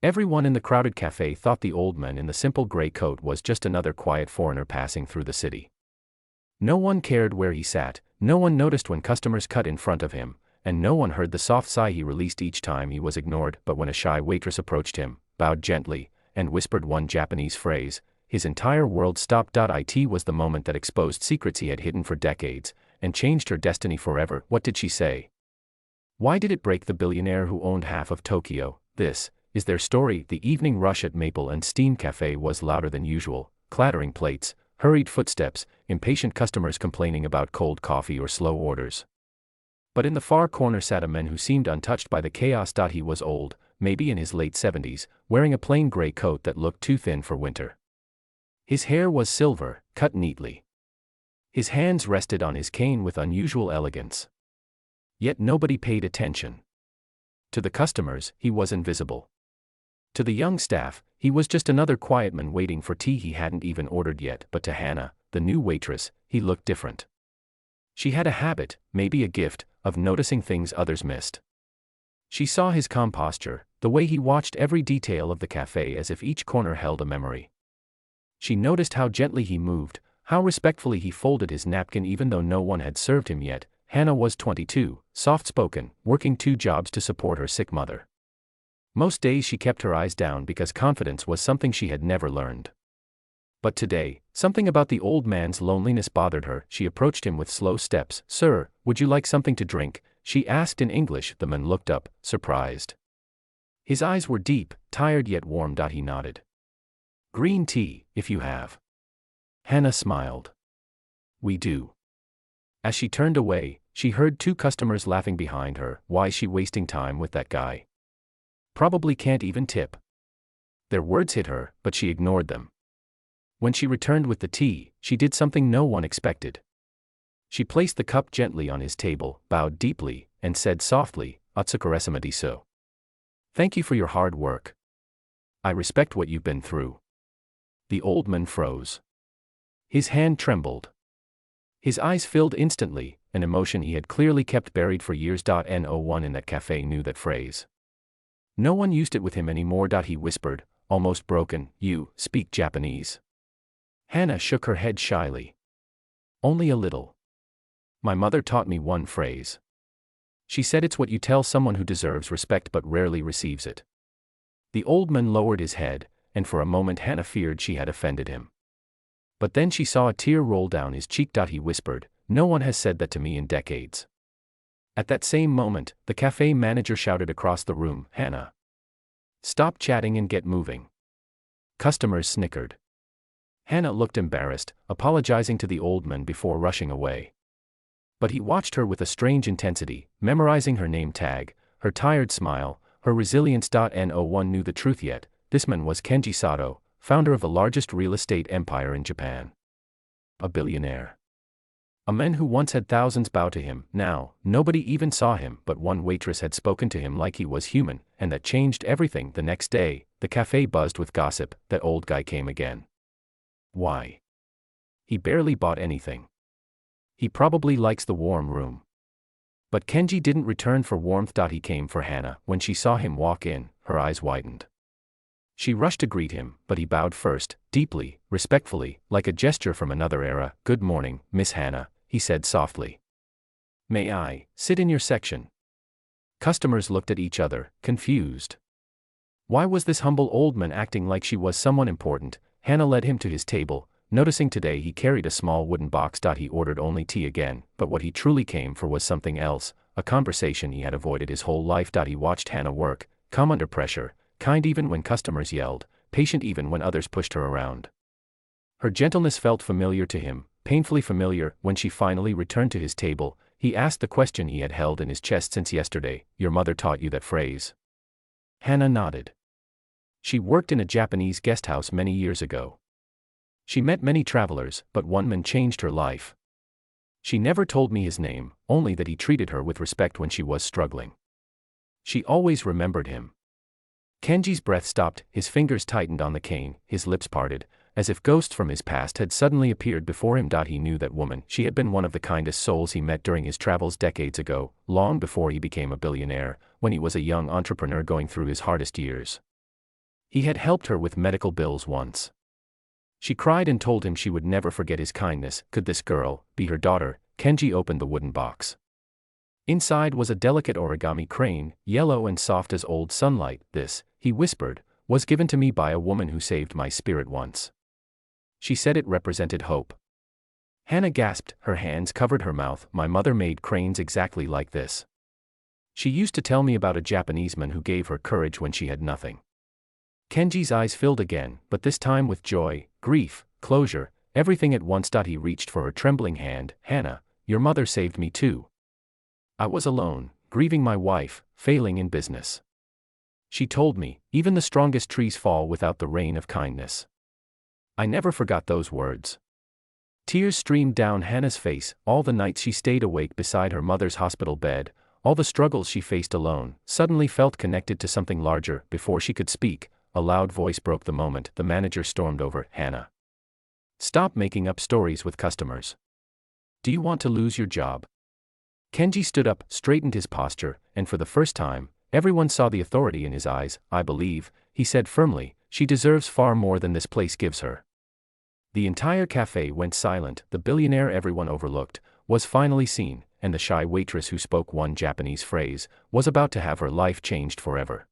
Everyone in the crowded cafe thought the old man in the simple gray coat was just another quiet foreigner passing through the city. No one cared where he sat, no one noticed when customers cut in front of him, and no one heard the soft sigh he released each time he was ignored. But when a shy waitress approached him, bowed gently, and whispered one Japanese phrase, his entire world stopped. It was the moment that exposed secrets he had hidden for decades, and changed her destiny forever. What did she say? Why did it break the billionaire who owned half of Tokyo? This is their story. The evening rush at Maple and Steam Cafe was louder than usual, clattering plates, hurried footsteps, impatient customers complaining about cold coffee or slow orders. But in the far corner sat a man who seemed untouched by the chaos. He was old, maybe in his late 70s, wearing a plain gray coat that looked too thin for winter. His hair was silver, cut neatly. His hands rested on his cane with unusual elegance. Yet nobody paid attention. To the customers, he was invisible. To the young staff, he was just another quiet man waiting for tea he hadn't even ordered yet. But to Hannah, the new waitress, he looked different. She had a habit, maybe a gift, of noticing things others missed. She saw his calm posture, the way he watched every detail of the cafe as if each corner held a memory. She noticed how gently he moved, how respectfully he folded his napkin even though no one had served him yet. Hannah was 22, soft-spoken, working 2 jobs to support her sick mother. Most days she kept her eyes down because confidence was something she had never learned. But today, something about the old man's loneliness bothered her. She approached him with slow steps. "Sir, would you like something to drink?" she asked in English. The man looked up, surprised. His eyes were deep, tired yet warm. He nodded. "Green tea, if you have." Hannah smiled. "We do." As she turned away, she heard 2 customers laughing behind her. Why is she wasting time with that guy? Probably can't even tip. Their words hit her, but she ignored them. When she returned with the tea, she did something no one expected. She placed the cup gently on his table, bowed deeply, and said softly, "Otsukaresama desu. Thank you for your hard work. I respect what you've been through." The old man froze. His hand trembled. His eyes filled instantly, an emotion he had clearly kept buried for years. No one in that cafe knew that phrase. No one used it with him anymore. He whispered, almost broken, "You speak Japanese?" Hannah shook her head shyly. "Only a little. My mother taught me one phrase. She said it's what you tell someone who deserves respect but rarely receives it." The old man lowered his head, and for a moment Hannah feared she had offended him. But then she saw a tear roll down his cheek. He whispered, "No one has said that to me in decades." At that same moment, the cafe manager shouted across the room, "Hannah, stop chatting and get moving." Customers snickered. Hannah looked embarrassed, apologizing to the old man before rushing away. But he watched her with a strange intensity, memorizing her name tag, her tired smile, her resilience. No one knew the truth yet. This man was Kenji Sato, founder of the largest real estate empire in Japan. A billionaire. A man who once had thousands bow to him. Now, nobody even saw him, but one waitress had spoken to him like he was human, and that changed everything. The next day, the cafe buzzed with gossip. That old guy came again. Why? He barely bought anything. He probably likes the warm room. But Kenji didn't return for warmth. He came for Hannah. When she saw him walk in, her eyes widened. She rushed to greet him, but he bowed first, deeply, respectfully, like a gesture from another era. "Good morning, Miss Hannah," he said softly. "May I sit in your section?" Customers looked at each other, confused. Why was this humble old man acting like she was someone important? Hannah led him to his table, noticing today he carried a small wooden box. He ordered only tea again, but what he truly came for was something else, a conversation he had avoided his whole life. He watched Hannah work, calm under pressure, kind even when customers yelled, patient even when others pushed her around. Her gentleness felt familiar to him, painfully familiar. When she finally returned to his table, he asked the question he had held in his chest since yesterday, "Your mother taught you that phrase?" Hannah nodded. She worked in a Japanese guesthouse many years ago. She met many travelers, but one man changed her life. She never told me his name, only that he treated her with respect when she was struggling. She always remembered him. Kenji's breath stopped, his fingers tightened on the cane, his lips parted, as if ghosts from his past had suddenly appeared before him. He knew that woman. She had been one of the kindest souls he met during his travels decades ago, long before he became a billionaire, when he was a young entrepreneur going through his hardest years. He had helped her with medical bills once. She cried and told him she would never forget his kindness. Could this girl be her daughter? Kenji opened the wooden box. Inside was a delicate origami crane, yellow and soft as old sunlight. This, he whispered, was given to me by a woman who saved my spirit once. She said it represented hope. Hana gasped, her hands covered her mouth. My mother made cranes exactly like this. She used to tell me about a Japanese man who gave her courage when she had nothing. Kenji's eyes filled again, but this time with joy, grief, closure, everything at once. He reached for her trembling hand. Hana, your mother saved me too. I was alone, grieving my wife, failing in business. She told me, even the strongest trees fall without the rain of kindness. I never forgot those words. Tears streamed down Hana's face. All the nights she stayed awake beside her mother's hospital bed, all the struggles she faced alone, suddenly felt connected to something larger. Before she could speak, a loud voice broke the moment. The manager stormed over. Hana, stop making up stories with customers. Do you want to lose your job? Kenji stood up, straightened his posture, and for the first time, everyone saw the authority in his eyes. I believe, he said firmly, she deserves far more than this place gives her. The entire cafe went silent. The billionaire everyone overlooked was finally seen, and the shy waitress who spoke one Japanese phrase was about to have her life changed forever.